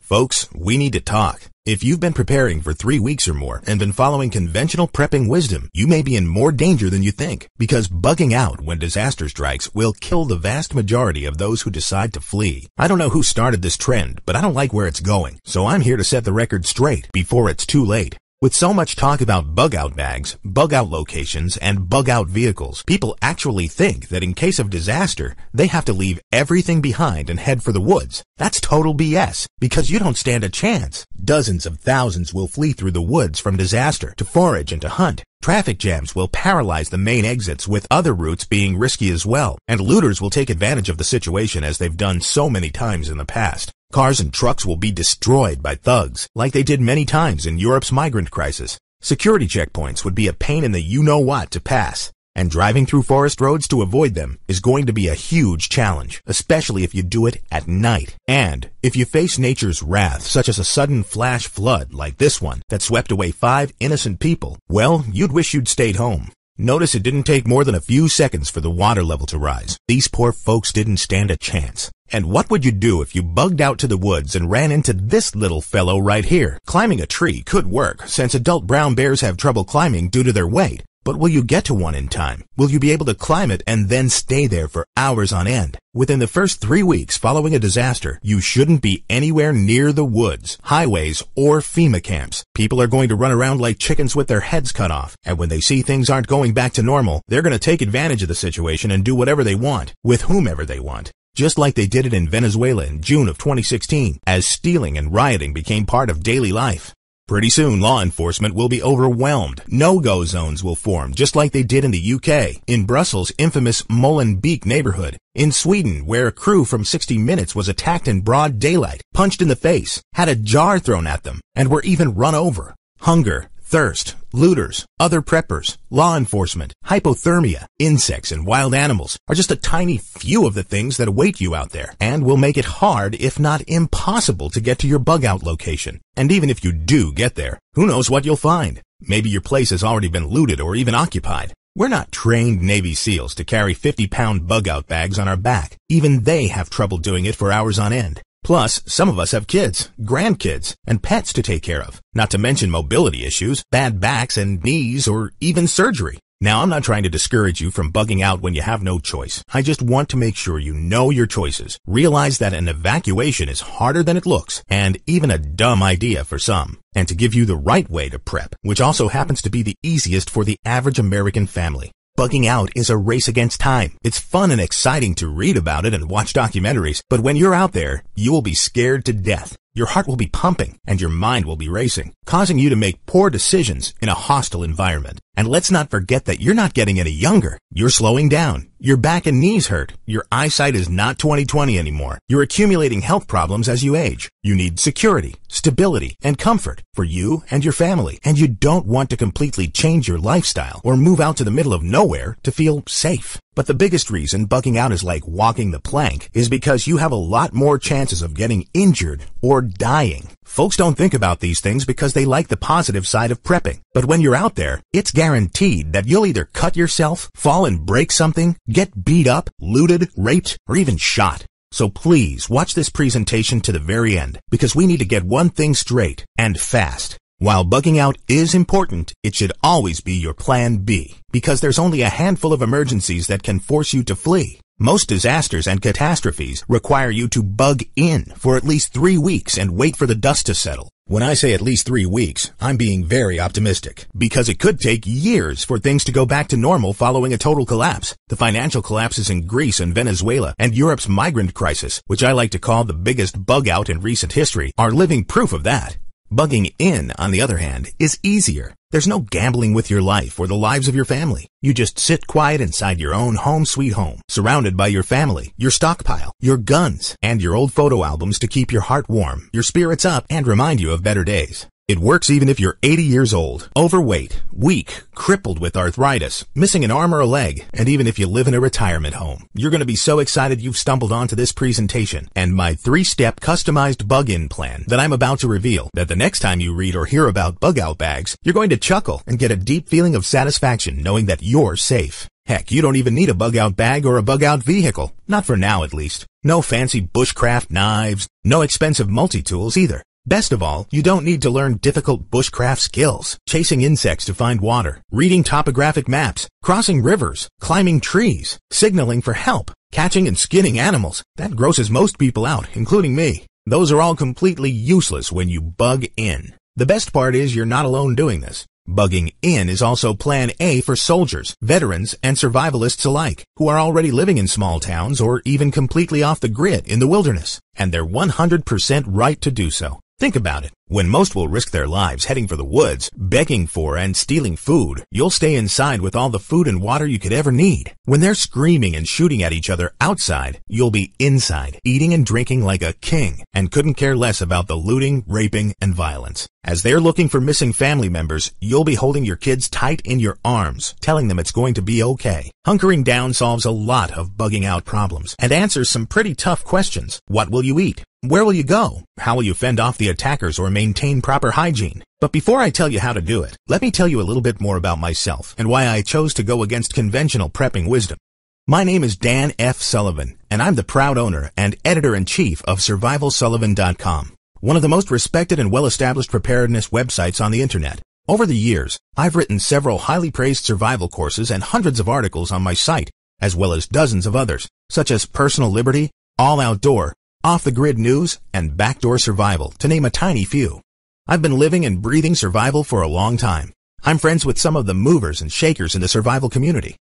Folks, we need to talk. If you've been preparing for 3 weeks or more and been following conventional prepping wisdom, you may be in more danger than you think, because bugging out when disaster strikes will kill the vast majority of those who decide to flee. I don't know who started this trend, but I don't like where it's going, so I'm here to set the record straight before it's too late. With so much talk about bug-out bags, bug-out locations, and bug-out vehicles, people actually think that in case of disaster, they have to leave everything behind and head for the woods. That's total BS, because you don't stand a chance. Dozens of thousands will flee through the woods from disaster to forage and to hunt. Traffic jams will paralyze the main exits, with other routes being risky as well, and looters will take advantage of the situation as they've done so many times in the past. Cars and trucks will be destroyed by thugs, like they did many times in Europe's migrant crisis. Security checkpoints would be a pain in the you-know-what to pass, and driving through forest roads to avoid them is going to be a huge challenge, especially if you do it at night. And if you face nature's wrath, such as a sudden flash flood like this one that swept away 5 innocent people, well, you'd wish you'd stayed home. Notice it didn't take more than a few seconds for the water level to rise. These poor folks didn't stand a chance. And what would you do if you bugged out to the woods and ran into this little fellow right here? Climbing a tree could work, since adult brown bears have trouble climbing due to their weight. But will you get to one in time? Will you be able to climb it and then stay there for hours on end? Within the first 3 weeks following a disaster, you shouldn't be anywhere near the woods, highways, or FEMA camps. People are going to run around like chickens with their heads cut off, and when they see things aren't going back to normal, they're going to take advantage of the situation and do whatever they want, with whomever they want. Just like they did it in Venezuela in June of 2016, as stealing and rioting became part of daily life. Pretty soon, law enforcement will be overwhelmed. No-go zones will form, just like they did in the UK, in Brussels' infamous Molenbeek neighborhood, in Sweden, where a crew from 60 Minutes was attacked in broad daylight, punched in the face, had a jar thrown at them, and were even run over. Hunger, thirst, looters, other preppers, law enforcement, hypothermia, insects, and wild animals are just a tiny few of the things that await you out there, and will make it hard, if not impossible, to get to your bug-out location. And even if you do get there, who knows what you'll find? Maybe your place has already been looted or even occupied. We're not trained Navy SEALs to carry 50-pound bug-out bags on our back. Even they have trouble doing it for hours on end. Plus, some of us have kids, grandkids, and pets to take care of, not to mention mobility issues, bad backs and knees, or even surgery. Now, I'm not trying to discourage you from bugging out when you have no choice. I just want to make sure you know your choices. Realize that an evacuation is harder than it looks, and even a dumb idea for some. And to give you the right way to prep, which also happens to be the easiest for the average American family. Bugging out is a race against time. It's fun and exciting to read about it and watch documentaries, but when you're out there, you will be scared to death. Your heart will be pumping, and your mind will be racing, causing you to make poor decisions in a hostile environment. And let's not forget that you're not getting any younger. You're slowing down. Your back and knees hurt. Your eyesight is not 20/20 anymore. You're accumulating health problems as you age. You need security, stability, and comfort for you and your family. And you don't want to completely change your lifestyle or move out to the middle of nowhere to feel safe. But the biggest reason bugging out is like walking the plank is because you have a lot more chances of getting injured or dying. Folks don't think about these things because they like the positive side of prepping. But when you're out there, it's guaranteed that you'll either cut yourself, fall and break something, get beat up, looted, raped, or even shot. So please watch this presentation to the very end, because we need to get one thing straight, and fast. While bugging out is important, it should always be your plan B, because there's only a handful of emergencies that can force you to flee. Most disasters and catastrophes require you to bug in for at least 3 weeks and wait for the dust to settle. When I say at least 3 weeks, I'm being very optimistic, because it could take years for things to go back to normal following a total collapse. The financial collapses in Greece and Venezuela and Europe's migrant crisis, which I like to call the biggest bug out in recent history, are living proof of that. Bugging in, on the other hand, is easier. There's no gambling with your life or the lives of your family. You just sit quiet inside your own home sweet home, surrounded by your family, your stockpile, your guns, and your old photo albums to keep your heart warm, your spirits up, and remind you of better days. It works even if you're 80 years old, overweight, weak, crippled with arthritis, missing an arm or a leg, and even if you live in a retirement home. You're going to be so excited you've stumbled onto this presentation and my 3-step customized bug-in plan that I'm about to reveal, that the next time you read or hear about bug-out bags, you're going to chuckle and get a deep feeling of satisfaction knowing that you're safe. Heck, you don't even need a bug-out bag or a bug-out vehicle. Not for now, at least. No fancy bushcraft knives, no expensive multi-tools either. Best of all, you don't need to learn difficult bushcraft skills, chasing insects to find water, reading topographic maps, crossing rivers, climbing trees, signaling for help, catching and skinning animals. That grosses most people out, including me. Those are all completely useless when you bug in. The best part is you're not alone doing this. Bugging in is also Plan A for soldiers, veterans, and survivalists alike, who are already living in small towns or even completely off the grid in the wilderness, and they're 100% right to do so. Think about it. When most will risk their lives heading for the woods, begging for and stealing food, you'll stay inside with all the food and water you could ever need. When they're screaming and shooting at each other outside, you'll be inside, eating and drinking like a king, and couldn't care less about the looting, raping, and violence. As they're looking for missing family members, you'll be holding your kids tight in your arms, telling them it's going to be okay. Hunkering down solves a lot of bugging out problems and answers some pretty tough questions. What will you eat? Where will you go? How will you fend off the attackers or maintain proper hygiene? But before I tell you how to do it, let me tell you a little bit more about myself and why I chose to go against conventional prepping wisdom. My name is Dan F. Sullivan, and I'm the proud owner and editor-in-chief of SurvivalSullivan.com, one of the most respected and well-established preparedness websites on the internet. Over the years, I've written several highly praised survival courses and hundreds of articles on my site, as well as dozens of others, such as Personal Liberty, All Outdoor, Off the Grid News, and Backdoor Survival, to name a tiny few. I've been living and breathing survival for a long time. I'm friends with some of the movers and shakers in the survival community.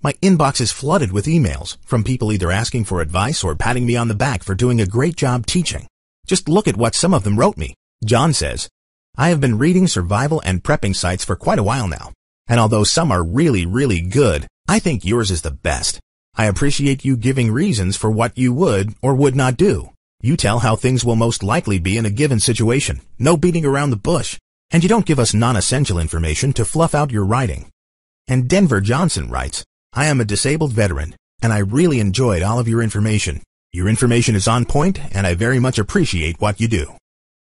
My inbox is flooded with emails from people either asking for advice or patting me on the back for doing a great job teaching. Just look at what some of them wrote me. John says, I have been reading survival and prepping sites for quite a while now, and although some are really, really good, I think yours is the best. I appreciate you giving reasons for what you would or would not do. You tell how things will most likely be in a given situation, no beating around the bush, and you don't give us non-essential information to fluff out your writing. And Denver Johnson writes, I am a disabled veteran, and I really enjoyed all of your information. Your information is on point, and I very much appreciate what you do.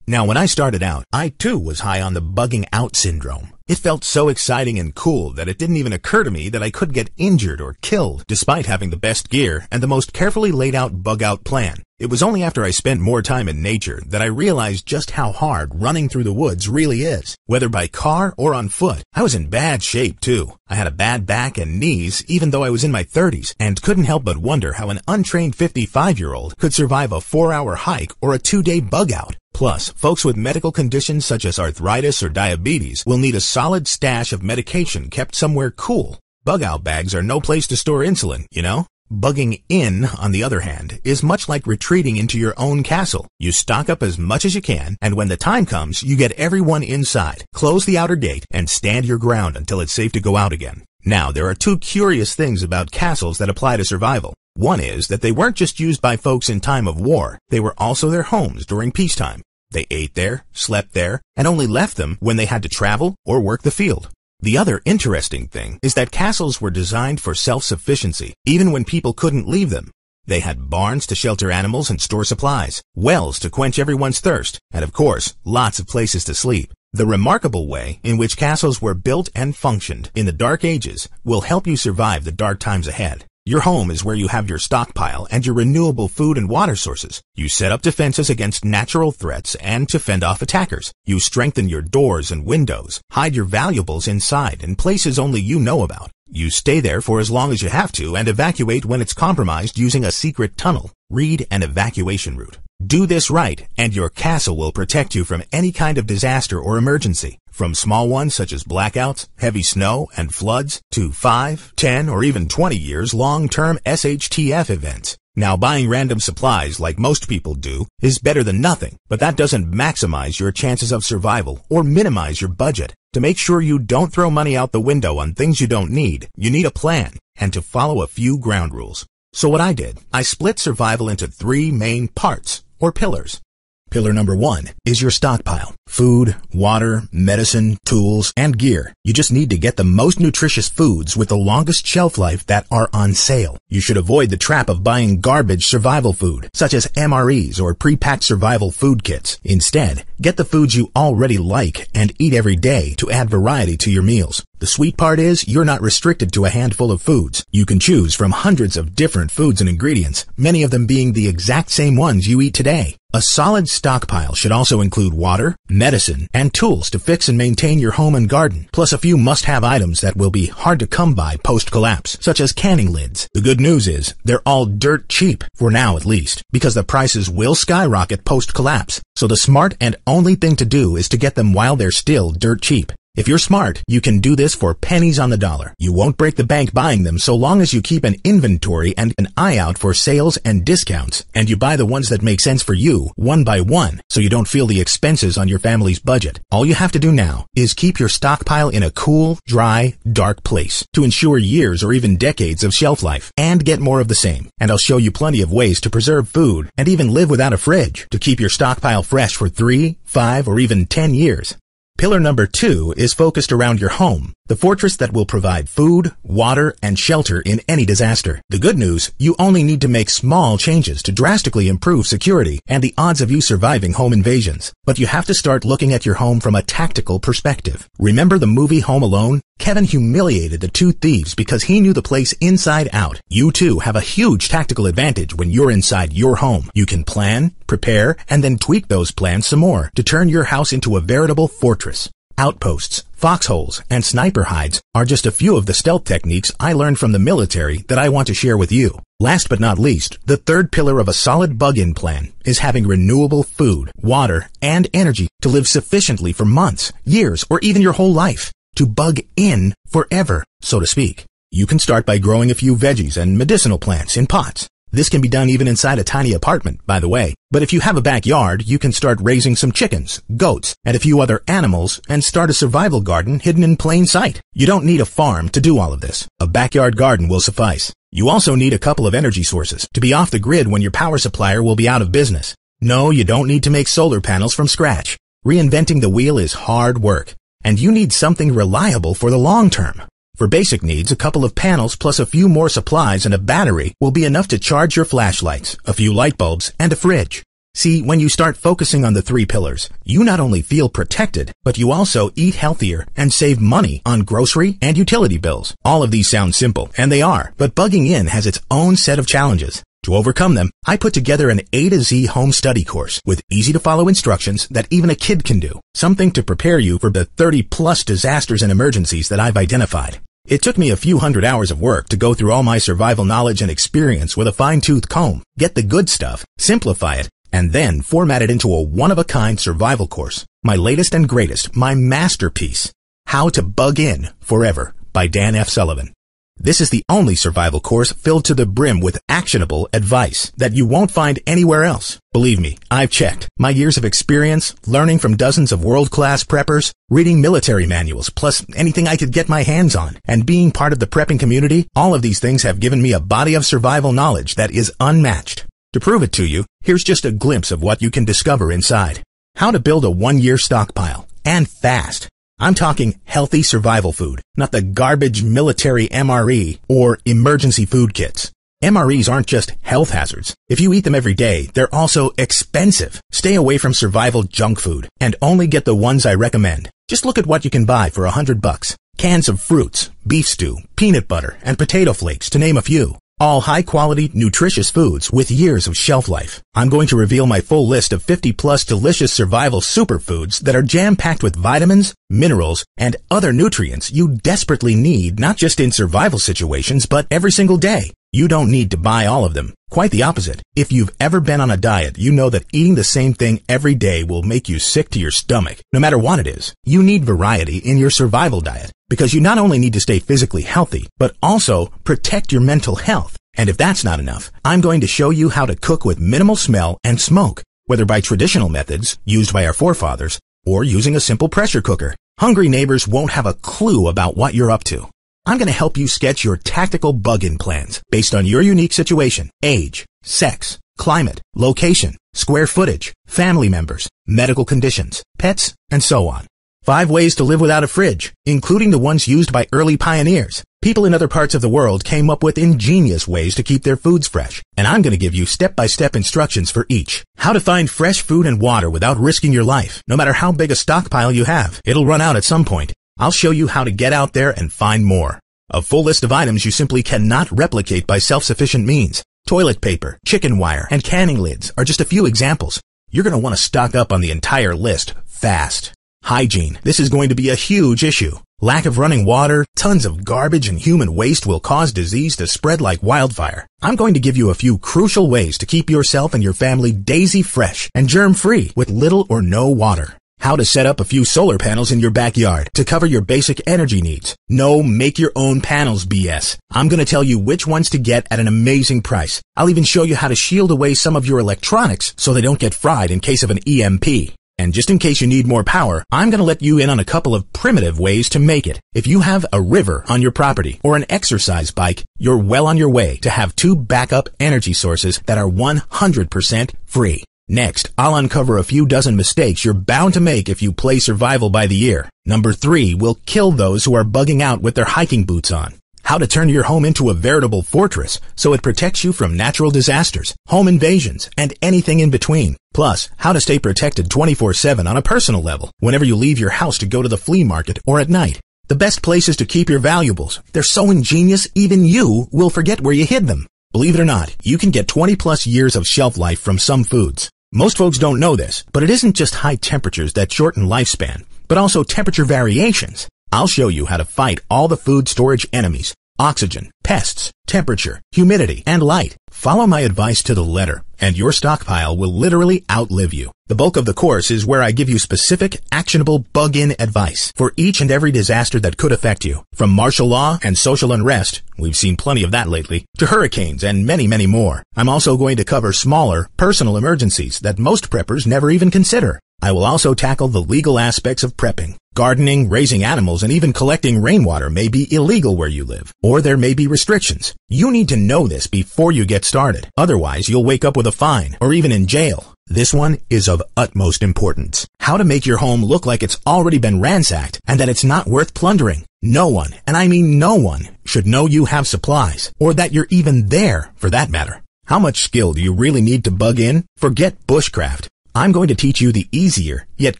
Now, when I started out, I too was high on the bugging out syndrome. It felt so exciting and cool that it didn't even occur to me that I could get injured or killed despite having the best gear and the most carefully laid out bug out plan. It was only after I spent more time in nature that I realized just how hard running through the woods really is, whether by car or on foot. I was in bad shape too. I had a bad back and knees even though I was in my 30s and couldn't help but wonder how an untrained 55-year-old could survive a 4-hour hike or a 2-day bug out. Plus, folks with medical conditions such as arthritis or diabetes will need a solid stash of medication kept somewhere cool. Bug-out bags are no place to store insulin, you know? Bugging in, on the other hand, is much like retreating into your own castle. You stock up as much as you can, and when the time comes, you get everyone inside, close the outer gate, and stand your ground until it's safe to go out again. Now, there are two curious things about castles that apply to survival. One is that they weren't just used by folks in time of war, they were also their homes during peacetime. They ate there, slept there, and only left them when they had to travel or work the field. The other interesting thing is that castles were designed for self-sufficiency, even when people couldn't leave them. They had barns to shelter animals and store supplies, wells to quench everyone's thirst, and of course, lots of places to sleep. The remarkable way in which castles were built and functioned in the Dark Ages will help you survive the dark times ahead. Your home is where you have your stockpile and your renewable food and water sources. You set up defenses against natural threats and to fend off attackers. You strengthen your doors and windows, hide your valuables inside in places only you know about. You stay there for as long as you have to and evacuate when it's compromised using a secret tunnel. Read an evacuation route. Do this right, and your castle will protect you from any kind of disaster or emergency, from small ones such as blackouts, heavy snow, and floods, to 5, 10, or even 20 years long-term SHTF events. Now, buying random supplies like most people do is better than nothing, but that doesn't maximize your chances of survival or minimize your budget. To make sure you don't throw money out the window on things you don't need, you need a plan and to follow a few ground rules. So what I did, I split survival into 3 main parts, or pillars. Pillar number 1 is your stockpile. Food, water, medicine, tools, and gear. You just need to get the most nutritious foods with the longest shelf life that are on sale. You should avoid the trap of buying garbage survival food, such as MREs or pre-packed survival food kits. Instead, Get the foods you already like and eat every day to add variety to your meals. The sweet part is you're not restricted to a handful of foods. You can choose from hundreds of different foods and ingredients, many of them being the exact same ones you eat today. A solid stockpile should also include water, medicine, and tools to fix and maintain your home and garden, plus a few must-have items that will be hard to come by post-collapse, such as canning lids. The good news is they're all dirt cheap, for now at least, because the prices will skyrocket post-collapse. So the smart and only thing to do is to get them while they're still dirt cheap. If you're smart, you can do this for pennies on the dollar. You won't break the bank buying them so long as you keep an inventory and an eye out for sales and discounts, and you buy the ones that make sense for you, one by one, so you don't feel the expenses on your family's budget. All you have to do now is keep your stockpile in a cool, dry, dark place to ensure years or even decades of shelf life, and get more of the same. And I'll show you plenty of ways to preserve food and even live without a fridge to keep your stockpile fresh for 3, 5, or even 10 years. Pillar number 2 is focused around your home, the fortress that will provide food, water, and shelter in any disaster. The good news, you only need to make small changes to drastically improve security and the odds of you surviving home invasions. But you have to start looking at your home from a tactical perspective. Remember the movie Home Alone? Kevin humiliated the 2 thieves because he knew the place inside out. You too have a huge tactical advantage when you're inside your home. You can plan, prepare, and then tweak those plans some more to turn your house into a veritable fortress. Outposts, foxholes, and sniper hides are just a few of the stealth techniques I learned from the military that I want to share with you. Last but not least, the 3rd pillar of a solid bug-in plan is having renewable food, water, and energy to live sufficiently for months, years, or even your whole life. To bug in forever, so to speak. You can start by growing a few veggies and medicinal plants in pots. This can be done even inside a tiny apartment, by the way. But if you have a backyard, you can start raising some chickens, goats, and a few other animals and start a survival garden hidden in plain sight. You don't need a farm to do all of this. A backyard garden will suffice. You also need a couple of energy sources to be off the grid when your power supplier will be out of business. No, you don't need to make solar panels from scratch. Reinventing the wheel is hard work, and you need something reliable for the long term. For basic needs, a couple of panels plus a few more supplies and a battery will be enough to charge your flashlights, a few light bulbs, and a fridge. See, when you start focusing on the 3 pillars, you not only feel protected, but you also eat healthier and save money on grocery and utility bills. All of these sound simple, and they are, but bugging in has its own set of challenges. To overcome them, I put together an A to Z home study course with easy-to-follow instructions that even a kid can do, something to prepare you for the 30-plus disasters and emergencies that I've identified. It took me a few hundred hours of work to go through all my survival knowledge and experience with a fine-tooth comb, get the good stuff, simplify it, and then format it into a one-of-a-kind survival course. My latest and greatest, my masterpiece, How to Bug In Forever by Dan F. Sullivan. This is the only survival course filled to the brim with actionable advice that you won't find anywhere else. Believe me, I've checked. My years of experience, learning from dozens of world-class preppers, reading military manuals, plus anything I could get my hands on, and being part of the prepping community, all of these things have given me a body of survival knowledge that is unmatched. To prove it to you, here's just a glimpse of what you can discover inside. How to build a 1-year stockpile, and fast. I'm talking healthy survival food, not the garbage military MRE or emergency food kits. MREs aren't just health hazards. If you eat them every day, they're also expensive. Stay away from survival junk food and only get the ones I recommend. Just look at what you can buy for $100. Cans of fruits, beef stew, peanut butter, and potato flakes, to name a few. All high-quality, nutritious foods with years of shelf life. I'm going to reveal my full list of 50-plus delicious survival superfoods that are jam-packed with vitamins, minerals, and other nutrients you desperately need, not just in survival situations, but every single day. You don't need to buy all of them. Quite the opposite. If you've ever been on a diet, you know that eating the same thing every day will make you sick to your stomach, no matter what it is. You need variety in your survival diet, because you not only need to stay physically healthy, but also protect your mental health. And if that's not enough, I'm going to show you how to cook with minimal smell and smoke, whether by traditional methods used by our forefathers or using a simple pressure cooker. Hungry neighbors won't have a clue about what you're up to. I'm going to help you sketch your tactical bug-in plans based on your unique situation, age, sex, climate, location, square footage, family members, medical conditions, pets, and so on. 5 ways to live without a fridge, including the ones used by early pioneers. People in other parts of the world came up with ingenious ways to keep their foods fresh, and I'm going to give you step-by-step instructions for each. How to find fresh food and water without risking your life. No matter how big a stockpile you have, it'll run out at some point. I'll show you how to get out there and find more. A full list of items you simply cannot replicate by self-sufficient means. Toilet paper, chicken wire, and canning lids are just a few examples. You're going to want to stock up on the entire list fast. Hygiene. This is going to be a huge issue. Lack of running water, tons of garbage, and human waste will cause disease to spread like wildfire. I'm going to give you a few crucial ways to keep yourself and your family daisy fresh and germ-free with little or no water. How to set up a few solar panels in your backyard to cover your basic energy needs. No make your own panels BS. I'm going to tell you which ones to get at an amazing price. I'll even show you how to shield away some of your electronics so they don't get fried in case of an EMP. And just in case you need more power, I'm going to let you in on a couple of primitive ways to make it. If you have a river on your property or an exercise bike, you're well on your way to have 2 backup energy sources that are 100% free. Next, I'll uncover a few dozen mistakes you're bound to make if you play survival by the ear. Number 3 will kill those who are bugging out with their hiking boots on. How to turn your home into a veritable fortress so it protects you from natural disasters, home invasions, and anything in between. Plus, how to stay protected 24/7 on a personal level whenever you leave your house to go to the flea market or at night. The best places to keep your valuables. They're so ingenious, even you will forget where you hid them. Believe it or not, you can get 20+ years of shelf life from some foods. Most folks don't know this, but it isn't just high temperatures that shorten lifespan, but also temperature variations. I'll show you how to fight all the food storage enemies: oxygen, pests, temperature, humidity, and light. Follow my advice to the letter, and your stockpile will literally outlive you. The bulk of the course is where I give you specific, actionable bug-in advice for each and every disaster that could affect you. From martial law and social unrest, we've seen plenty of that lately, to hurricanes and many, many more. I'm also going to cover smaller, personal emergencies that most preppers never even consider. I will also tackle the legal aspects of prepping. Gardening, raising animals, and even collecting rainwater may be illegal where you live, or there may be restrictions. You need to know this before you get started. Otherwise, you'll wake up with a fine, or even in jail. This one is of utmost importance. How to make your home look like it's already been ransacked, and that it's not worth plundering. No one, and I mean no one, should know you have supplies, or that you're even there, for that matter. How much skill do you really need to bug in? Forget bushcraft. I'm going to teach you the easier, yet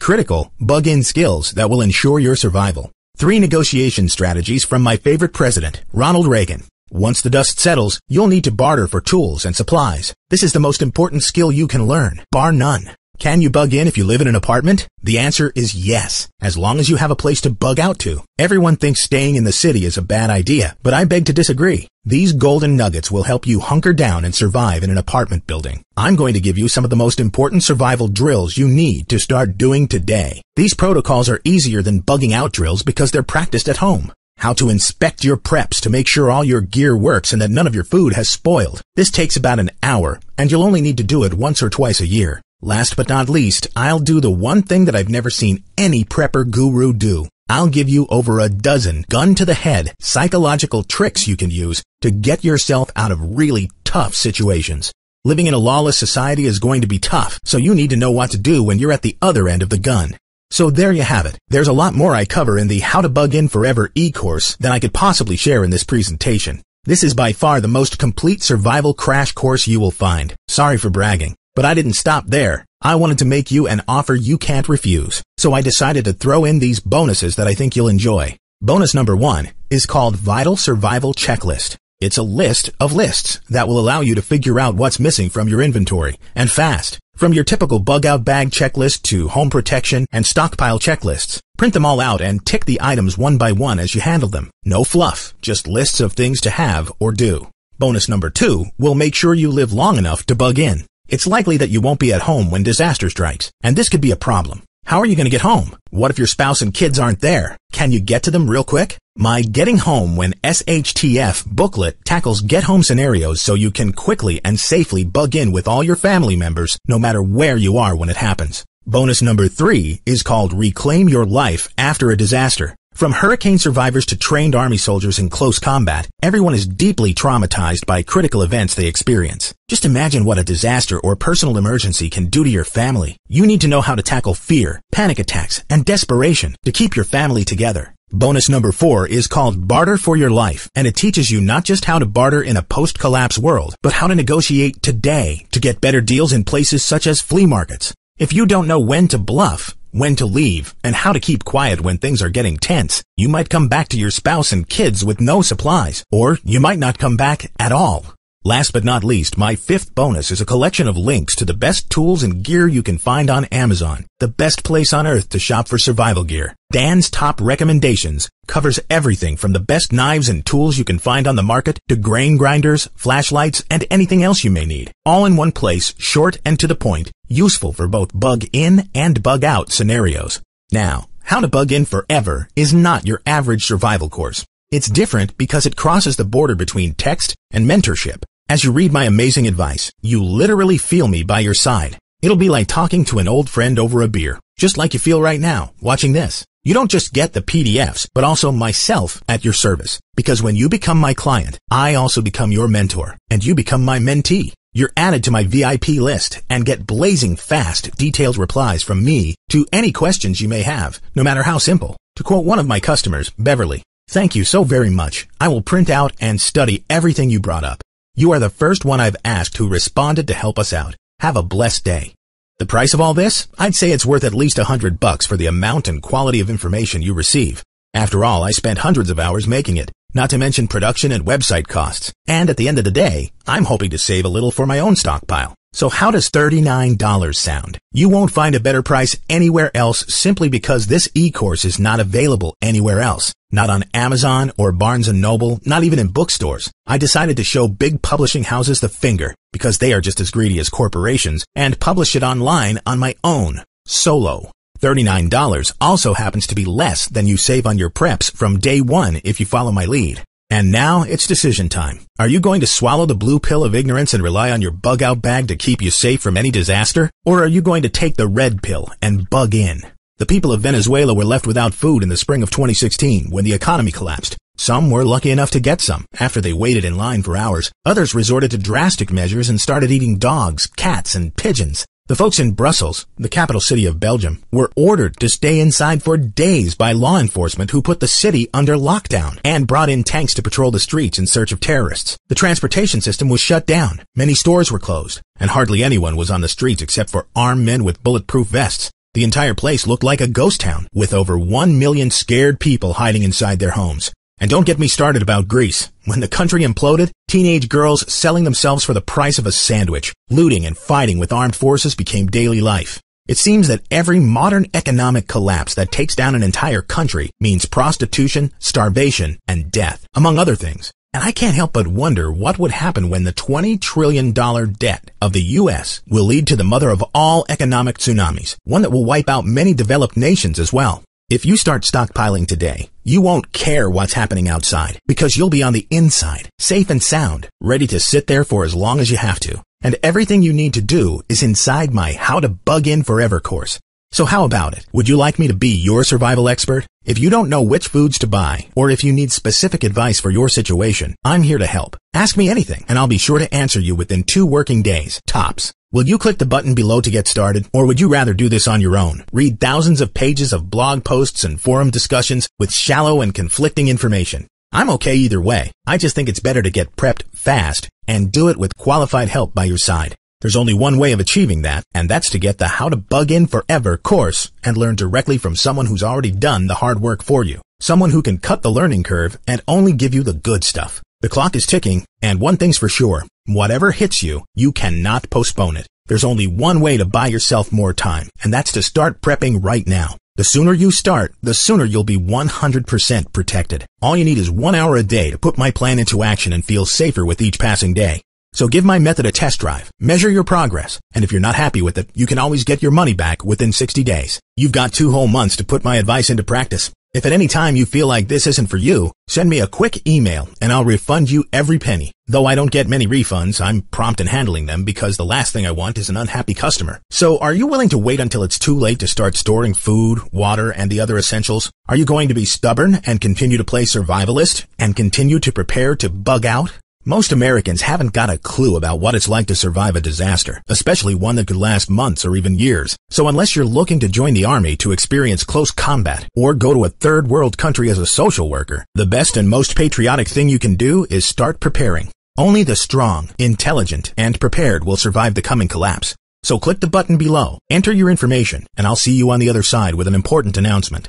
critical, bug-in skills that will ensure your survival. 3 negotiation strategies from my favorite president, Ronald Reagan. Once the dust settles, you'll need to barter for tools and supplies. This is the most important skill you can learn, bar none. Can you bug in if you live in an apartment? The answer is yes, as long as you have a place to bug out to. Everyone thinks staying in the city is a bad idea, but I beg to disagree. These golden nuggets will help you hunker down and survive in an apartment building. I'm going to give you some of the most important survival drills you need to start doing today. These protocols are easier than bugging out drills because they're practiced at home. How to inspect your preps to make sure all your gear works and that none of your food has spoiled. This takes about an hour, and you'll only need to do it once or twice a year. Last but not least, I'll do the one thing that I've never seen any prepper guru do. I'll give you over a dozen gun-to-the-head psychological tricks you can use to get yourself out of really tough situations. Living in a lawless society is going to be tough, so you need to know what to do when you're at the other end of the gun. So there you have it. There's a lot more I cover in the How to Bug In Forever e-course than I could possibly share in this presentation. This is by far the most complete survival crash course you will find. Sorry for bragging. But I didn't stop there. I wanted to make you an offer you can't refuse. So I decided to throw in these bonuses that I think you'll enjoy. Bonus number 1 is called Vital Survival Checklist. It's a list of lists that will allow you to figure out what's missing from your inventory, and fast. From your typical bug-out bag checklist to home protection and stockpile checklists. Print them all out and tick the items one by one as you handle them. No fluff, just lists of things to have or do. Bonus number 2 will make sure you live long enough to bug in. It's likely that you won't be at home when disaster strikes, and this could be a problem. How are you going to get home? What if your spouse and kids aren't there? Can you get to them real quick? My Getting Home When SHTF booklet tackles get-home scenarios so you can quickly and safely bug in with all your family members, no matter where you are when it happens. Bonus number 3 is called Reclaim Your Life After a Disaster. From hurricane survivors to trained army soldiers in close combat, everyone is deeply traumatized by critical events they experience. Just imagine what a disaster or personal emergency can do to your family. You need to know how to tackle fear, panic attacks, and desperation to keep your family together. Bonus number 4 is called Barter for Your Life, and it teaches you not just how to barter in a post-collapse world, but how to negotiate today to get better deals in places such as flea markets. If you don't know when to bluff, when to leave, and how to keep quiet when things are getting tense, you might come back to your spouse and kids with no supplies, or you might not come back at all. Last but not least, my 5th bonus is a collection of links to the best tools and gear you can find on Amazon, the best place on earth to shop for survival gear. Dan's top recommendations covers everything from the best knives and tools you can find on the market to grain grinders, flashlights, and anything else you may need. All in one place, short and to the point, useful for both bug in and bug out scenarios. Now, How to Bug In Forever is not your average survival course. It's different because it crosses the border between text and mentorship. As you read my amazing advice, you literally feel me by your side. It'll be like talking to an old friend over a beer, just like you feel right now, watching this. You don't just get the PDFs, but also myself at your service. Because when you become my client, I also become your mentor, and you become my mentee. You're added to my VIP list and get blazing fast, detailed replies from me to any questions you may have, no matter how simple. To quote one of my customers, Beverly, "Thank you so very much. I will print out and study everything you brought up. You are the first one I've asked who responded to help us out. Have a blessed day." The price of all this? I'd say it's worth at least $100 for the amount and quality of information you receive. After all, I spent hundreds of hours making it, not to mention production and website costs. And at the end of the day, I'm hoping to save a little for my own stockpile. So how does $39 sound? You won't find a better price anywhere else simply because this e-course is not available anywhere else. Not on Amazon or Barnes & Noble, not even in bookstores. I decided to show big publishing houses the finger because they are just as greedy as corporations and publish it online on my own, solo. $39 also happens to be less than you save on your preps from day one if you follow my lead. And now it's decision time. Are you going to swallow the blue pill of ignorance and rely on your bug out bag to keep you safe from any disaster? Or are you going to take the red pill and bug in? The people of Venezuela were left without food in the spring of 2016 when the economy collapsed. Some were lucky enough to get some after they waited in line for hours. Others resorted to drastic measures and started eating dogs, cats, and pigeons. The folks in Brussels, the capital city of Belgium, were ordered to stay inside for days by law enforcement who put the city under lockdown and brought in tanks to patrol the streets in search of terrorists. The transportation system was shut down. Many stores were closed, and hardly anyone was on the streets except for armed men with bulletproof vests. The entire place looked like a ghost town, with over 1 million scared people hiding inside their homes. And don't get me started about Greece. When the country imploded, teenage girls selling themselves for the price of a sandwich, looting and fighting with armed forces became daily life. It seems that every modern economic collapse that takes down an entire country means prostitution, starvation, and death, among other things. And I can't help but wonder what would happen when the $20 trillion debt of the U.S. will lead to the mother of all economic tsunamis, one that will wipe out many developed nations as well. If you start stockpiling today, you won't care what's happening outside because you'll be on the inside, safe and sound, ready to sit there for as long as you have to. And everything you need to do is inside my How to Bug In Forever course. So how about it? Would you like me to be your survival expert? If you don't know which foods to buy, or if you need specific advice for your situation, I'm here to help. Ask me anything, and I'll be sure to answer you within 2 working days, tops. Will you click the button below to get started, or would you rather do this on your own? Read thousands of pages of blog posts and forum discussions with shallow and conflicting information. I'm okay either way. I just think it's better to get prepped fast and do it with qualified help by your side. There's only one way of achieving that, and that's to get the How to Bug In Forever course and learn directly from someone who's already done the hard work for you. Someone who can cut the learning curve and only give you the good stuff. The clock is ticking, and one thing's for sure. Whatever hits you, you cannot postpone it. There's only one way to buy yourself more time, and that's to start prepping right now. The sooner you start, the sooner you'll be 100% protected. All you need is 1 hour a day to put my plan into action and feel safer with each passing day. So give my method a test drive, measure your progress, and if you're not happy with it, you can always get your money back within 60 days. You've got 2 whole months to put my advice into practice. If at any time you feel like this isn't for you, send me a quick email and I'll refund you every penny. Though I don't get many refunds, I'm prompt in handling them because the last thing I want is an unhappy customer. So are you willing to wait until it's too late to start storing food, water, and the other essentials? Are you going to be stubborn and continue to play survivalist and continue to prepare to bug out? Most Americans haven't got a clue about what it's like to survive a disaster, especially one that could last months or even years. So unless you're looking to join the army to experience close combat or go to a third world country as a social worker, the best and most patriotic thing you can do is start preparing. Only the strong, intelligent, and prepared will survive the coming collapse. So click the button below, enter your information, and I'll see you on the other side with an important announcement.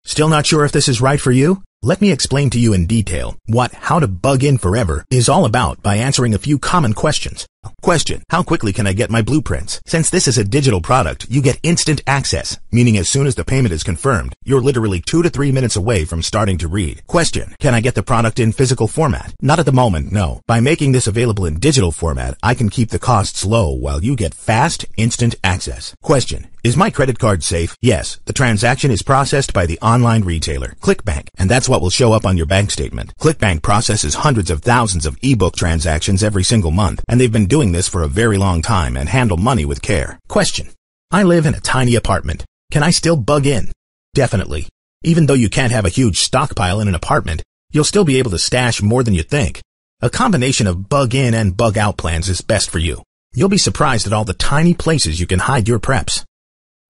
Still not sure if this is right for you? Let me explain to you in detail what How to Bug In Forever is all about by answering a few common questions. Question: how quickly can I get my blueprints? Since this is a digital product, you get instant access, meaning as soon as the payment is confirmed, you're literally 2 to 3 minutes away from starting to read. Question: can I get the product in physical format? Not at the moment, no. By making this available in digital format, I can keep the costs low while you get fast, instant access. Question: is my credit card safe? Yes. The transaction is processed by the online retailer, ClickBank, and that's what will show up on your bank statement. ClickBank processes hundreds of thousands of ebook transactions every single month, and they've been doing this for a very long time and handle money with care. Question: I live in a tiny apartment. Can I still bug in? Definitely. Even though you can't have a huge stockpile in an apartment, you'll still be able to stash more than you think. A combination of bug in and bug out plans is best for you. You'll be surprised at all the tiny places you can hide your preps.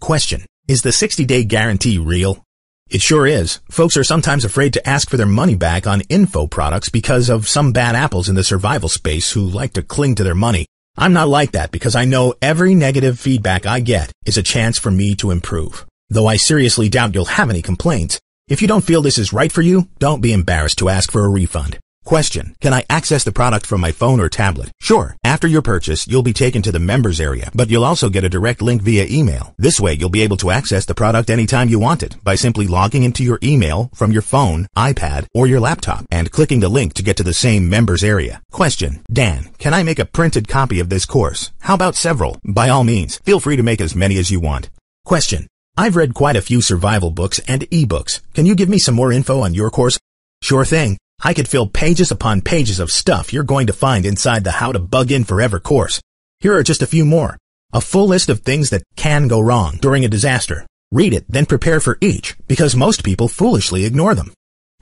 Question: is the 60-day guarantee real? It sure is. Folks are sometimes afraid to ask for their money back on info products because of some bad apples in the survival space who like to cling to their money. I'm not like that because I know every negative feedback I get is a chance for me to improve. Though I seriously doubt you'll have any complaints. If you don't feel this is right for you, don't be embarrassed to ask for a refund. Question: can I access the product from my phone or tablet? Sure. After your purchase, you'll be taken to the members area, but you'll also get a direct link via email. This way, you'll be able to access the product anytime you want it by simply logging into your email from your phone, iPad, or your laptop and clicking the link to get to the same members area. Question: Dan, can I make a printed copy of this course? How about several? By all means, feel free to make as many as you want. Question: I've read quite a few survival books and ebooks. Can you give me some more info on your course? Sure thing. I could fill pages upon pages of stuff you're going to find inside the How to Bug In Forever course. Here are just a few more. A full list of things that can go wrong during a disaster. Read it, then prepare for each, because most people foolishly ignore them.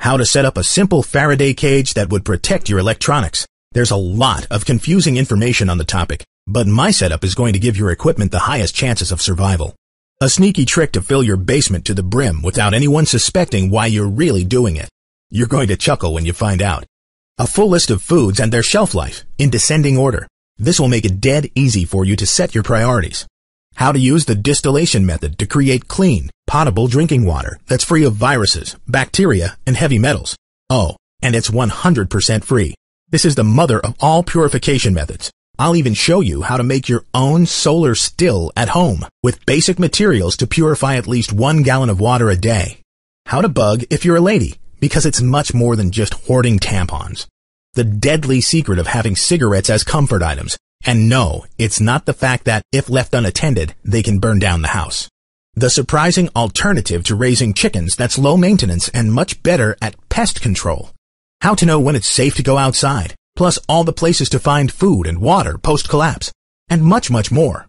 How to set up a simple Faraday cage that would protect your electronics. There's a lot of confusing information on the topic, but my setup is going to give your equipment the highest chances of survival. A sneaky trick to fill your basement to the brim without anyone suspecting why you're really doing it. You're going to chuckle when you find out. A full list of foods and their shelf life, in descending order. This will make it dead easy for you to set your priorities. How to use the distillation method to create clean, potable drinking water that's free of viruses, bacteria, and heavy metals. Oh, and it's 100% free. This is the mother of all purification methods. I'll even show you how to make your own solar still at home with basic materials to purify at least 1 gallon of water a day. How to bug if you're a lady. Because it's much more than just hoarding tampons. The deadly secret of having cigarettes as comfort items. And no, it's not the fact that, if left unattended, they can burn down the house. The surprising alternative to raising chickens that's low maintenance and much better at pest control. How to know when it's safe to go outside, plus all the places to find food and water post-collapse, and much, much more.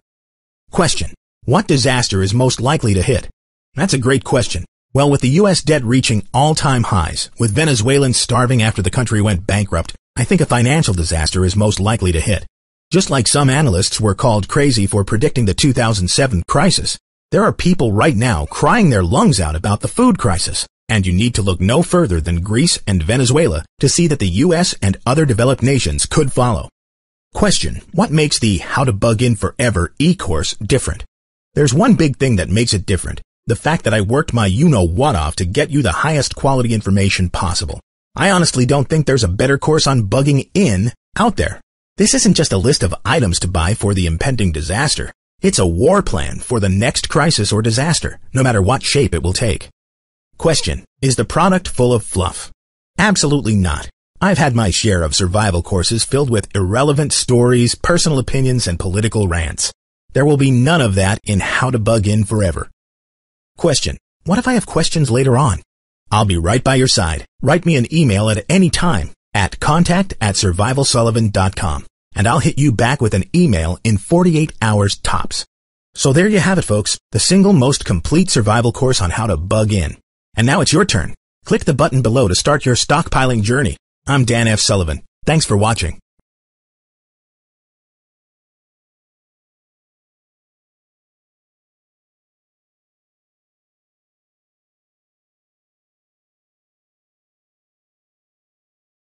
Question: what disaster is most likely to hit? That's a great question. Well, with the U.S. debt reaching all-time highs, with Venezuelans starving after the country went bankrupt, I think a financial disaster is most likely to hit. Just like some analysts were called crazy for predicting the 2007 crisis, there are people right now crying their lungs out about the food crisis, and you need to look no further than Greece and Venezuela to see that the U.S. and other developed nations could follow. Question: what makes the How to Bug In Forever e-course different? There's one big thing that makes it different. The fact that I worked my you-know-what off to get you the highest quality information possible. I honestly don't think there's a better course on bugging in out there. This isn't just a list of items to buy for the impending disaster. It's a war plan for the next crisis or disaster, no matter what shape it will take. Question: is the product full of fluff? Absolutely not. I've had my share of survival courses filled with irrelevant stories, personal opinions, and political rants. There will be none of that in How to Bug In Forever. Question: what if I have questions later on? I'll be right by your side. Write me an email at any time at contact@survivalsullivan.com, and I'll hit you back with an email in 48 hours tops. So there you have it, folks, the single most complete survival course on how to bug in. And now it's your turn. Click the button below to start your stockpiling journey. I'm Dan F. Sullivan. Thanks for watching.